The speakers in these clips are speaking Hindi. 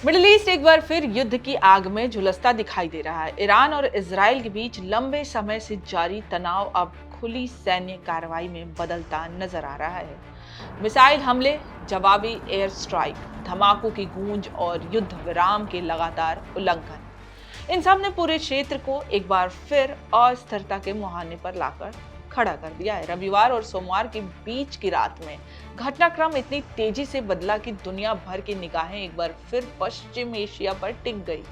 मिडिल ईस्ट एक बार फिर युद्ध की आग में झुलसता दिखाई दे रहा है। ईरान और इजराइल के बीच लंबे समय से जारी तनाव अब खुली सैन्य कार्रवाई में बदलता नजर आ रहा है। मिसाइल हमले, जवाबी एयर स्ट्राइक, धमाकों की गूंज और युद्ध विराम के लगातार उल्लंघन, इन सब ने पूरे क्षेत्र को एक बार फिर अस्थिरता के मुहाने पर लाकर खड़ा कर दिया है। रविवार और सोमवार के बीच की रात में घटनाक्रम इतनी तेजी से बदला कि दुनिया भर की निगाहें एक बार फिर पश्चिम एशिया पर टिक गई।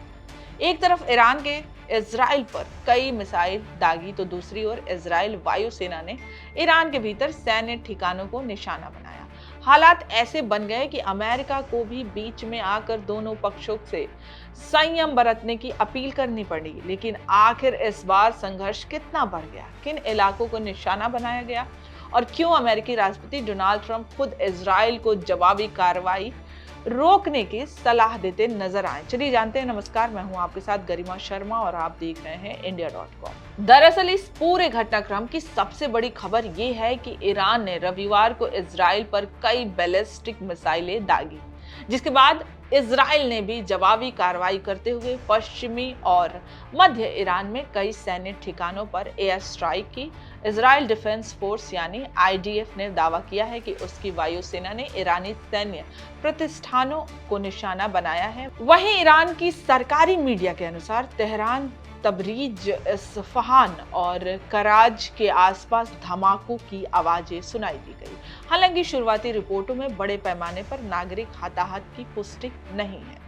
एक तरफ ईरान के इजराइल पर कई मिसाइल दागी तो दूसरी ओर इजराइल वायुसेना ने ईरान के भीतर सैन्य ठिकानों को निशाना बनाया। हालात ऐसे बन गए कि अमेरिका को भी बीच में आकर दोनों पक्षों से संयम बरतने की अपील करनी पड़ी। लेकिन आखिर इस बार संघर्ष कितना बढ़ गया, किन इलाकों को निशाना बनाया गया और क्यों अमेरिकी राष्ट्रपति डोनाल्ड ट्रंप खुद इजराइल को जवाबी कार्रवाई रोकने की सलाह देते नजर आए, चलिए जानते हैं। नमस्कार, मैं हूं आपके साथ गरिमा शर्मा और आप देख रहे हैं इंडिया.com। दरअसल इस पूरे घटनाक्रम की सबसे बड़ी खबर ये है कि ईरान ने रविवार को इजराइल पर कई बैलिस्टिक मिसाइलें दागी, जिसके बाद इजराइल ने भी जवाबी कार्रवाई करते हुए पश्चिमी और मध्य ईरान में कई सैन्य ठिकानों पर एयर स्ट्राइक की। इजराइल डिफेंस फोर्स यानी आईडीएफ ने दावा किया है कि उसकी वायुसेना ने ईरानी सैन्य प्रतिष्ठानों को निशाना बनाया है। वहीं ईरान की सरकारी मीडिया के अनुसार तेहरान, तबरीज, इस्फहान और कराज के आसपास धमाकों की आवाजें सुनाई दी गई। हालांकि शुरुआती रिपोर्टों में बड़े पैमाने पर नागरिक हताहत की पुष्टि नहीं है।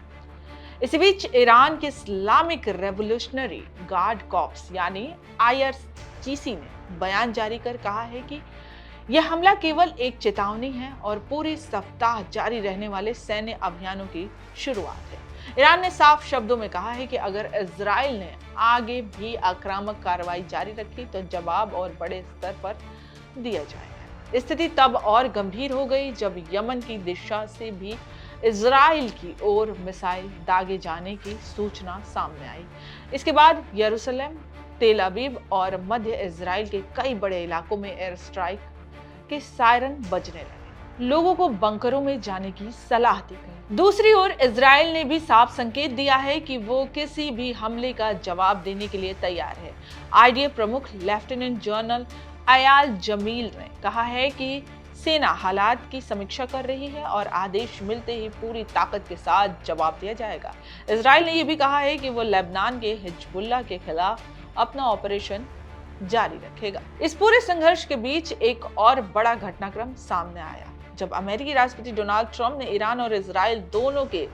इसी बीच ईरान के इस्लामिक रेवोल्यूशनरी गार्ड कॉर्प्स यानी आईआरजीसी ने बयान जारी कर कहा है कि यह हमला केवल एक चेतावनी है और पूरे सप्ताह जारी रहने वाले सैन्य अभियानों की शुरुआत है। ईरान ने साफ शब्दों में कहा है कि अगर इजराइल ने आगे भी आक्रामक कार्रवाई जारी रखी तो जवाब और बड़े स्तर पर दिया जाएगा। स्थिति तब और गंभीर हो गई जब यमन की दिशा से भी इजराइल की ओर मिसाइल दागे जाने की सूचना सामने आई। इसके बाद यरूशलेम, तेल अवीव और मध्य इजराइल के कई बड़े इलाकों में एयर स्ट्राइक के सायरन बजने लगे। लोगों को बंकरों में जाने की सलाह दी गई। दूसरी ओर इजराइल ने भी साफ संकेत दिया है कि वो किसी भी हमले का जवाब देने के लिए तैयार है। आईडीएफ प्रमुख लेफ्टिनेंट जनरल अयाल जमील ने कहा है कि सेना हालात की समीक्षा कर रही है और आदेश मिलते ही पूरी ताकत के साथ जवाब दिया जाएगा। इजराइल ने यह भी कहा है कि वो लेबनान के हिजबुल्लाह के खिलाफ अपना ऑपरेशन जारी रखेगा। इस पूरे संघर्ष के बीच एक और बड़ा घटनाक्रम सामने आया जब अमेरिकी राष्ट्रपति डोनाल्ड ट्रंप ने ईरान और इजराइल दोनों के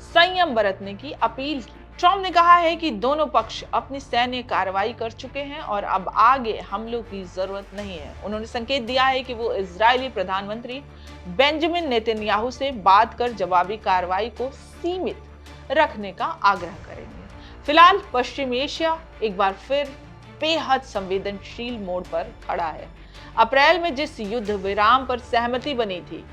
संयम बरतने की अपील की। ट्रंप ने कहा है कि दोनों पक्ष अपनी सैन्य कार्रवाई कर चुके हैं और अब आगे हमलों की जरूरत नहीं है। उन्होंने संकेत दिया है कि वो इजरायली प्रधानमंत्री बेंजामिन नेतन्याहू से बात कर जवाबी कार्रवाई को सीमित रखने का आग्रह करेंगे। फिलहाल पश्चिम एशिया एक बार फिर बेहद संवेदनशील मोड़ पर खड़ा है। अप्रैल में जिस युद्ध विराम पर सहमति बनी थी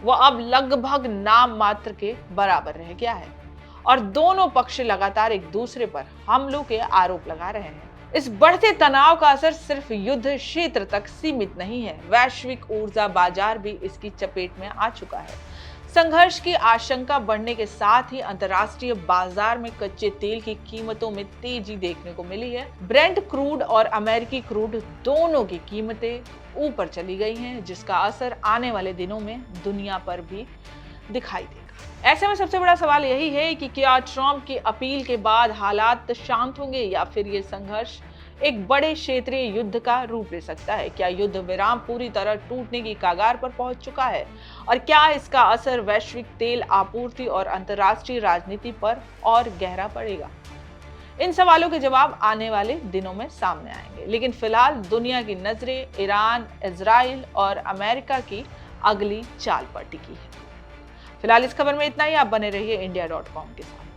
वो अब लगभग नाम मात्र के बराबर रह गया है और दोनों पक्ष लगातार एक दूसरे पर हमलों के आरोप लगा रहे हैं। इस बढ़ते तनाव का असर सिर्फ युद्ध क्षेत्र तक सीमित नहीं है, वैश्विक ऊर्जा बाजार भी इसकी चपेट में आ चुका है। संघर्ष की आशंका बढ़ने के साथ ही अंतर्राष्ट्रीय बाजार में कच्चे तेल की कीमतों में तेजी देखने को मिली है। ब्रेंट क्रूड और अमेरिकी क्रूड दोनों की कीमतें ऊपर चली गई हैं, जिसका असर आने वाले दिनों में दुनिया पर भी दिखाई देगा। ऐसे में सबसे बड़ा सवाल यही है कि क्या ट्रंप की अपील के बाद हालात शांत होंगे या फिर ये संघर्ष एक बड़े क्षेत्रीय युद्ध का रूप ले सकता है। क्या युद्ध विराम पूरी तरह टूटने की कगार पर पहुंच चुका है और क्या इसका असर वैश्विक तेल आपूर्ति और अंतर्राष्ट्रीय राजनीति पर और गहरा पड़ेगा। इन सवालों के जवाब आने वाले दिनों में सामने आएंगे, लेकिन फिलहाल दुनिया की नजरें ईरान, इजराइल और अमेरिका की अगली चाल पर टिकी है। फिलहाल इस खबर में इतना ही। आप बने रहिए इंडिया.com के साथ।